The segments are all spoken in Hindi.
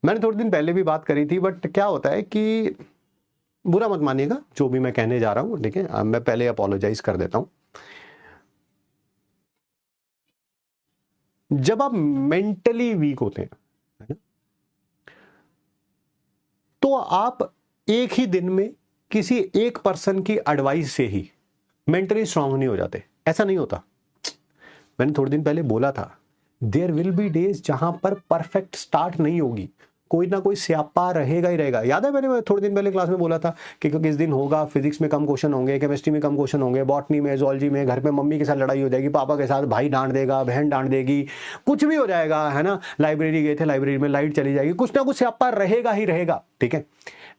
मैंने थोड़े दिन पहले भी बात करी थी, बट क्या होता है कि बुरा मत मानिएगा जो भी मैं कहने जा रहा हूँ, ठीक है। मैं पहले अपोलोजाइज कर देता हूँ। जब आप मेंटली वीक होते हैं, है ना, तो आप एक ही दिन में किसी एक पर्सन की एडवाइस से ही मेंटली स्ट्रांग नहीं हो जाते। ऐसा नहीं होता। मैंने थोड़े दिन पहले बोला था, देयर विल बी डेज जहां पर परफेक्ट स्टार्ट नहीं होगी, कोई ना कोई स्यापा रहेगा ही रहेगा। याद है मैंने थोड़े दिन पहले क्लास में बोला था कि किस दिन होगा फिजिक्स में कम क्वेश्चन होंगे, केमिस्ट्री में कम क्वेश्चन होंगे, बॉटनी में, जूलॉजी में, घर पे मम्मी के साथ लड़ाई हो जाएगी, पापा के साथ भाई डांट देगा, बहन डांट देगी, कुछ भी हो जाएगा, है ना। लाइब्रेरी गए थे, लाइब्रेरी में लाइट चली जाएगी, कुछ ना कुछ स्यापा रहेगा ही रहेगा, ठीक है।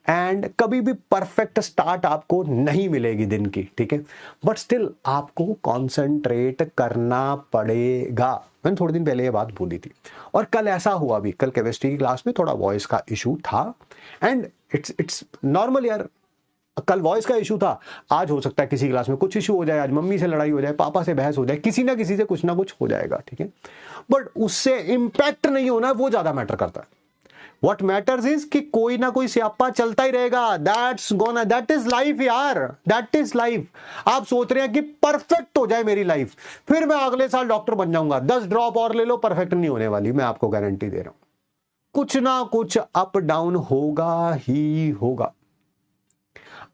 एंड कभी भी परफेक्ट स्टार्ट आपको नहीं मिलेगी दिन की, ठीक है। बट स्टिल आपको कॉन्सेंट्रेट करना पड़ेगा। मैंने थोड़े दिन पहले ये बात बोली थी, और कल ऐसा हुआ भी। कल केमिस्ट्री की क्लास में थोड़ा वॉइस का इशू था, एंड इट्स नॉर्मल यार। कल वॉइस का इशू था, आज हो सकता है किसी क्लास में कुछ इशू हो जाए, आज मम्मी से लड़ाई हो जाए, पापा से बहस हो जाए, किसी ना किसी से कुछ ना कुछ हो जाएगा, ठीक है। बट उससे इंपैक्ट नहीं होना, वो ज्यादा मैटर करता है। What matters is कि कोई ना कोई स्यापा चलता ही रहेगा। दैट इज लाइफ यार, दैट इज लाइफ। आप सोच रहे हैं कि परफेक्ट हो जाए मेरी लाइफ, फिर मैं अगले साल डॉक्टर बन जाऊंगा। 10 ड्रॉप और ले लो, परफेक्ट नहीं होने वाली, मैं आपको गारंटी दे रहा हूं। कुछ ना कुछ अप डाउन होगा ही होगा।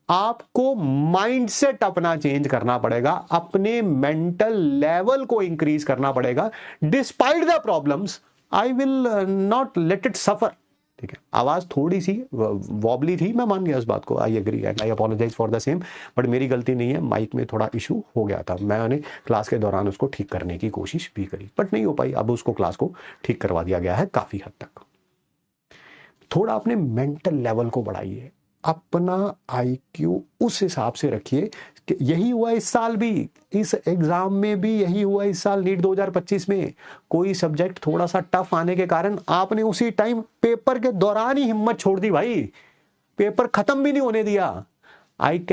आपको माइंडसेट अपना चेंज करना पड़ेगा, अपने मेंटल लेवल को इंक्रीज करना पड़ेगा। Despite the problems, I will not let it suffer, ठीक है। आवाज थोड़ी सी वॉबली थी, मैं मान गया इस बात को, I agree and I apologise for the same. But मेरी गलती नहीं है, माइक में थोड़ा इशू हो गया था, मैंने क्लास के दौरान उसको ठीक करने की कोशिश भी करी, बट नहीं हो पाई। अब उसको क्लास को ठीक करवा दिया गया है काफी हद तक। थोड़ा अपने मेंटल लेवल को बढ़ाइए, अपना आईक्यू उस हिसाब से रखिए। यही हुआ इस साल भी, इस एग्जाम में भी यही हुआ इस साल नीट 2025 में। कोई सब्जेक्ट थोड़ा सा टफ आने के कारण आपने उसी टाइम पेपर के दौरान ही हिम्मत छोड़ दी भाई, पेपर खत्म भी नहीं होने दिया। I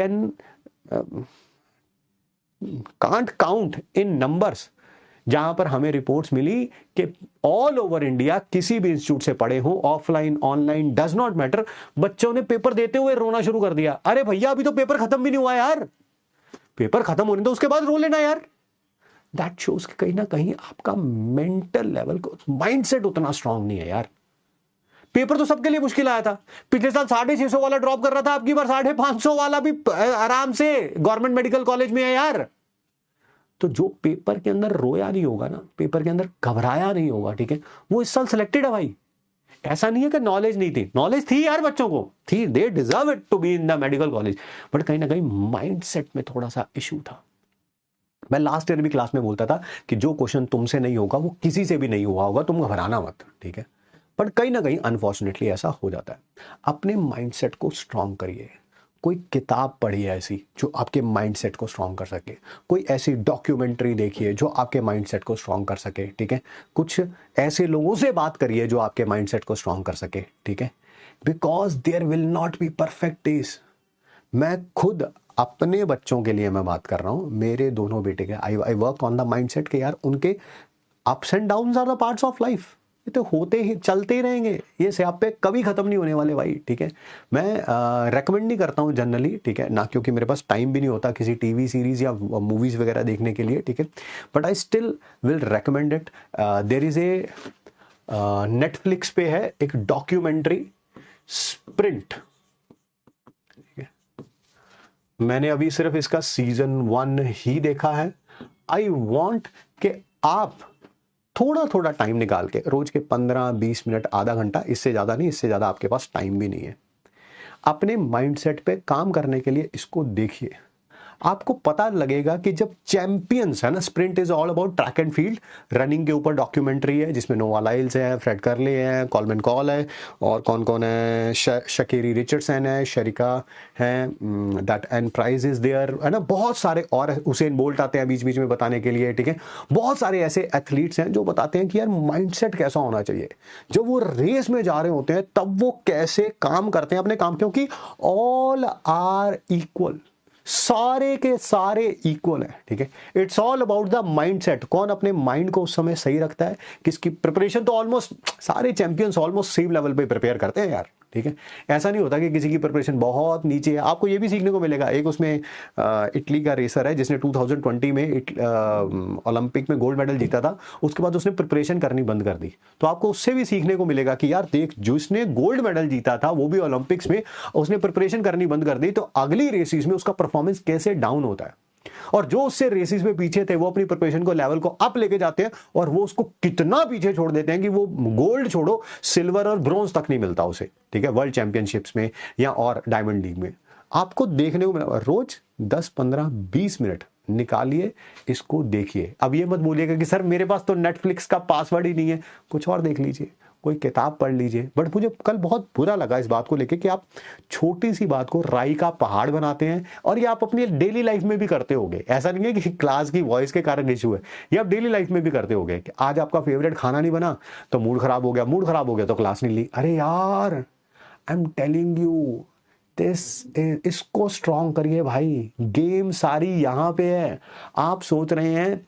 can't count in numbers जहां पर हमें रिपोर्ट्स मिली कि ऑल ओवर इंडिया किसी भी इंस्टीट्यूट से पढ़े हो, offline online does not matter, बच्चों ने पेपर देते हुए रोना शुरू कर दिया। अरे भैया अभी तो पेपर खत्म भी नहीं हुआ यार, पेपर खत्म होने दो, उसके बाद रो लेना यार। दैट शोज कि कहीं ना कहीं आपका मेंटल लेवल को, माइंडसेट उतना स्ट्रांग नहीं है यार। पेपर तो सबके लिए मुश्किल आया था। पिछले साल 650 वाला ड्रॉप कर रहा था, आपकी बार 550 वाला भी आराम से गवर्नमेंट मेडिकल कॉलेज में है यार। तो जो पेपर के अंदर रोया नहीं होगा ना, पेपर के अंदर घबराया नहीं होगा, ठीक है, वो इस साल सिलेक्टेड है भाई। ऐसा नहीं है कि नॉलेज नहीं थी, नॉलेज थी यार, बच्चों को थी, they deserve it to be in the medical college. But कहीं ना कहीं माइंडसेट में थोड़ा सा इशू था। मैं लास्ट ईयर भी क्लास में बोलता था कि जो क्वेश्चन तुमसे नहीं होगा वो किसी से भी नहीं हुआ होगा, तुम घबराना मत, ठीक है। बट कहीं ना कहीं अनफॉर्चुनेटली ऐसा हो जाता है। अपने माइंडसेट को स्ट्रांग करिए। कोई किताब पढ़िए ऐसी जो आपके माइंडसेट को स्ट्रांग कर सके, कोई ऐसी डॉक्यूमेंट्री देखिए जो आपके माइंडसेट को स्ट्रांग कर सके, ठीक है। कुछ ऐसे लोगों से बात करिए जो आपके माइंडसेट को स्ट्रांग कर सके, ठीक है। Because there will not be perfect days. मैं खुद अपने बच्चों के लिए मैं बात कर रहा हूं, मेरे दोनों बेटे के, I work on the mindset के यार, उनके ups and downs are the parts of life. ये तो होते ही चलते ही रहेंगे, ये स्यापे कभी खत्म नहीं होने वाले भाई, ठीक है। मैं रेकमेंड नहीं करता हूँ जनरली, ठीक है ना, क्योंकि मेरे पास टाइम भी नहीं होता किसी टीवी सीरीज या मूवीज वगैरह देखने के लिए, ठीक है। But I still will recommend it. There is a Netflix पे है एक डॉक्यूमेंट्री, स्प्रिंट। मैंने अभी सिर्फ इसका सीजन 1 ही देखा है। आई वॉन्ट कि आप थोड़ा थोड़ा टाइम निकाल के, रोज के 15-20 मिनट, आधा घंटा, इससे ज्यादा नहीं, इससे ज्यादा आपके पास टाइम भी नहीं है, अपने माइंडसेट पे काम करने के लिए इसको देखिए। आपको पता लगेगा कि जब चैंपियंस है ना, sprint is all about track and field, running के ऊपर डॉक्यूमेंट्री है जिसमें नोवा लाइल्स है, फ्रेड कर्ले है, कॉलमैन कॉल है, और कौन कौन है, शकीरी रिचर्डसन है, शरिका है, that and prize is there, है ना, बहुत सारे, और हुसैन बोल्ट आते हैं बीच बीच में बताने के लिए, ठीक है। बहुत सारे ऐसे एथलीट्स हैं जो बताते हैं कि यार माइंडसेट कैसा होना चाहिए, जब वो रेस में जा रहे होते हैं तब वो कैसे काम करते हैं अपने काम, क्योंकि ऑल आर इक्वल। सारे के सारे इक्वल है, ठीक है। It's all about the mindset, कौन अपने माइंड को उस समय सही रखता है। किसकी प्रिपरेशन तो ऑलमोस्ट सारे चैंपियंस ऑलमोस्ट सेम लेवल पे प्रिपेयर करते हैं यार, ठीक है। ऐसा नहीं होता कि किसी की प्रिपरेशन बहुत नीचे है। आपको ये भी सीखने को मिलेगा, एक उसमें इटली का रेसर है जिसने 2020 में ओलंपिक में गोल्ड मेडल जीता था, उसके बाद उसने प्रिपरेशन करनी बंद कर दी। तो आपको उससे भी सीखने को मिलेगा कि यार देख, जिसने गोल्ड मेडल जीता था वो भी ओलंपिक्स में, उसने प्रिपरेशन करनी बंद कर दी, तो अगली रेसेस में उसका परफॉर्मेंस कैसे डाउन होता है। और जो उससे रेसेस में पीछे थे वो अपनी प्रिपरेशन को लेवल को अप लेके जाते हैं, और वो उसको कितना पीछे छोड़ देते हैं कि वो गोल्ड छोड़ो सिल्वर और ब्रॉन्ज तक नहीं मिलता उसे, ठीक है, वर्ल्ड चैंपियनशिप्स में या और डायमंड लीग में। आपको देखने को मिला, रोज 10 15 20 मिनट निकालिए, इसको देखिए। अब ये मत बोलिएगा कि सर मेरे पास तो नेटफ्लिक्स का पासवर्ड ही नहीं है, कुछ और देख लीजिए, कोई किताब पढ़ लीजिए। बट मुझे कल बहुत बुरा लगा इस बात को लेके कि आप छोटी सी बात को राई का पहाड़ बनाते हैं, और ये आप अपनी डेली लाइफ में भी करते होगे। ऐसा नहीं है कि क्लास की वॉइस के कारण इशू है, ये आप डेली लाइफ में भी करते होगे कि आज आपका फेवरेट खाना नहीं बना तो मूड खराब हो गया, मूड खराब हो गया तो क्लास नहीं ली। अरे यार, आई एम टेलिंग यू इसको स्ट्रॉन्ग करिए भाई, गेम सारी यहां पे है। आप सोच रहे हैं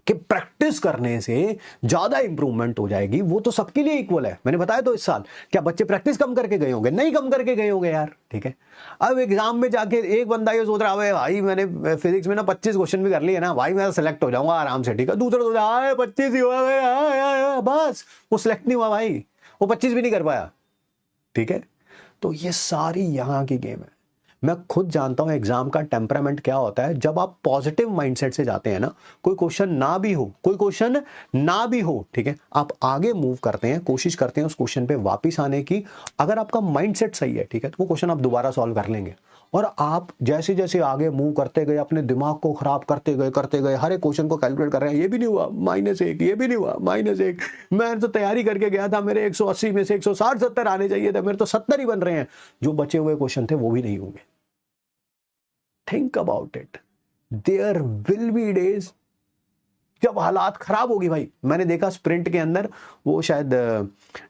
कि प्रैक्टिस करने से ज्यादा इंप्रूवमेंट हो जाएगी, वो तो सबके लिए इक्वल है। मैंने बताया तो इस साल क्या बच्चे प्रैक्टिस कम करके गए होंगे? नहीं कम करके गए होंगे यार, ठीक है। अब एग्जाम में जाके एक बंदा ये सोच रहा है भाई मैंने फिजिक्स में ना 25 क्वेश्चन भी कर लिए ना भाई, मैं सेलेक्ट हो जाऊंगा आराम से, ठीक है। दूसरा सोच रहा है 25 ही हुआ, बस वो सिलेक्ट नहीं हुआ भाई, वो 25 भी नहीं कर पाया, ठीक है। तो ये सारी यहां की गेम है। मैं खुद जानता हूं एग्जाम का टेम्परामेंट क्या होता है। जब आप पॉजिटिव माइंडसेट से जाते हैं ना, कोई क्वेश्चन ना भी हो, ठीक है, आप आगे मूव करते हैं, कोशिश करते हैं उस क्वेश्चन पे वापस आने की। अगर आपका माइंडसेट सही है, ठीक है, तो वो क्वेश्चन आप दोबारा सॉल्व कर लेंगे। और आप जैसे जैसे आगे मूव करते गए, अपने दिमाग को खराब करते गए, हर एक क्वेश्चन को कैलकुलेट कर रहे हैं, ये भी नहीं हुआ -1, ये भी नहीं हुआ -1, मैं तो तैयारी करके गया था, मेरे 180 में से 160 70 आने चाहिए थे, मेरे तो 70 ही बन रहे हैं। जो बचे हुए क्वेश्चन थे वो भी नहीं होंगे। Think about it, there will be days जब हालात खराब होगी भाई। मैंने देखा स्प्रिंट के अंदर, वो शायद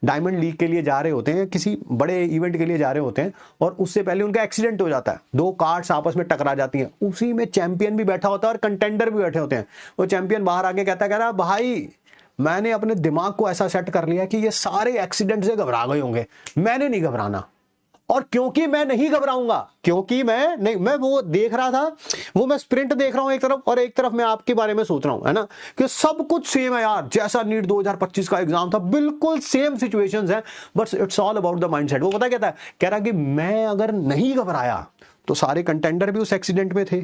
डायमंड लीग के लिए जा रहे होते हैं, किसी बड़े इवेंट के लिए जा रहे होते हैं, और उससे पहले उनका एक्सीडेंट हो जाता है, 2 कार्ड्स आपस में टकरा जाती हैं। उसी में चैंपियन भी बैठा होता है और कंटेंडर भी बैठे होते हैं। वो चैंपियन बाहर आके कहता है भाई मैंने अपने दिमाग को ऐसा सेट कर लिया कि ये सारे एक्सीडेंट से घबरा गए होंगे, मैंने नहीं घबराना। और क्योंकि मैं नहीं घबराऊंगा, क्योंकि मैं वो देख रहा था, वो मैं स्प्रिंट देख रहा हूं एक तरफ, और एक तरफ मैं आपके बारे में सोच रहा हूं, है ना, कि सब कुछ सेम है यार। जैसा नीट 2025 का एग्जाम था, बिल्कुल सेम सिचुएशंस हैं, but it's all about the mindset. वो पता कहता है, कह रहा कि मैं अगर नहीं घबराया तो सारे कंटेंडर भी उस एक्सीडेंट में थे,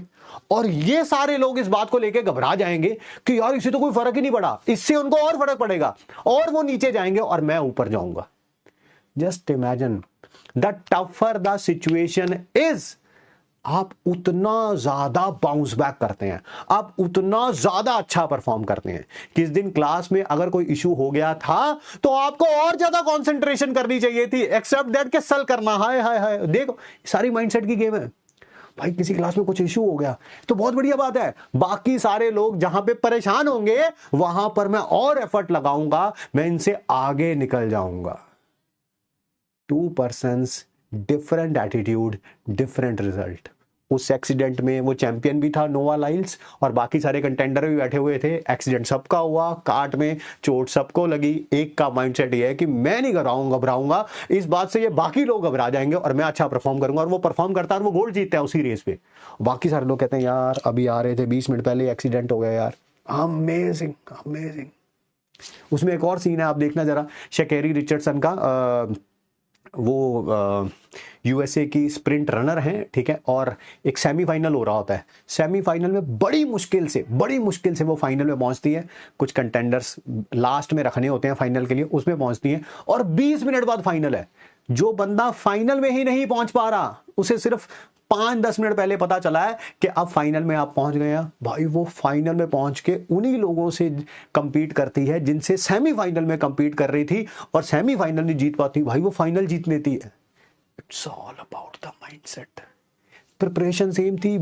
और ये सारे लोग इस बात को लेकर घबरा जाएंगे कि यार इससे तो कोई फर्क ही नहीं पड़ा, इससे उनको और फर्क पड़ेगा, और वो नीचे जाएंगे और मैं ऊपर जाऊंगा। Just imagine, the tougher the situation is, आप उतना ज्यादा बाउंस बैक करते हैं, आप उतना ज्यादा अच्छा परफॉर्म करते हैं। किस दिन क्लास में अगर कोई इशू हो गया था तो आपको और ज्यादा कंसंट्रेशन करनी चाहिए थी, एक्सेप्ट दैट के सल करना। हाय हाय हाय, देखो सारी माइंडसेट की गेम है भाई। किसी क्लास में कुछ इशू हो गया तो बहुत बढ़िया बात है, बाकी सारे लोग जहां पे परेशान होंगे वहां पर मैं और एफर्ट लगाऊंगा, मैं इनसे आगे निकल जाऊंगा। 2 persons, different attitude, different result. उस एक्सीडेंट में वो चैंपियन भी था नोवा लाइल्स, और बाकी सारे कंटेंडर भी बैठे हुए थे। एक्सीडेंट सबका हुआ, कार्ट में चोट सबको लगी। एक का माइंडसेट ये है कि मैं नहीं घबराऊंगा, इस बात से ये बाकी लोग घबरा जाएंगे और मैं अच्छा परफॉर्म करूंगा। और वो परफॉर्म करता है और वो गोल्ड जीतता है उसी रेस पे। बाकी सारे लोग कहते हैं यार अभी आ रहे थे 20 मिनट पहले एक्सीडेंट हो गया यार। Amazing amazing. उसमें एक और सीन है, आप देखना जरा, शकेरी रिचर्डसन का, वो यूएसए की स्प्रिंट रनर हैं, ठीक है, और एक सेमीफाइनल हो रहा होता है। सेमीफाइनल में बड़ी मुश्किल से वो फाइनल में पहुंचती है। कुछ कंटेंडर्स लास्ट में रखने होते हैं फाइनल के लिए, उसमें पहुंचती हैं, और 20 मिनट बाद फाइनल है। जो बंदा फाइनल में ही नहीं पहुंच पा रहा, उसे सिर्फ 5-10 मिनट पहले पता चला है कि अब फाइनल में आप पहुंच गए हैं। भाई वो फाइनल में पहुंच के उन्हीं लोगों से कंपीट करती है जिनसे सेमीफाइनल में कंपीट कर रही थी, और सेमीफाइनल नहीं जीत पाती, भाई वो फाइनल जीत लेती है। It's all about the mindset. Preparation same थी।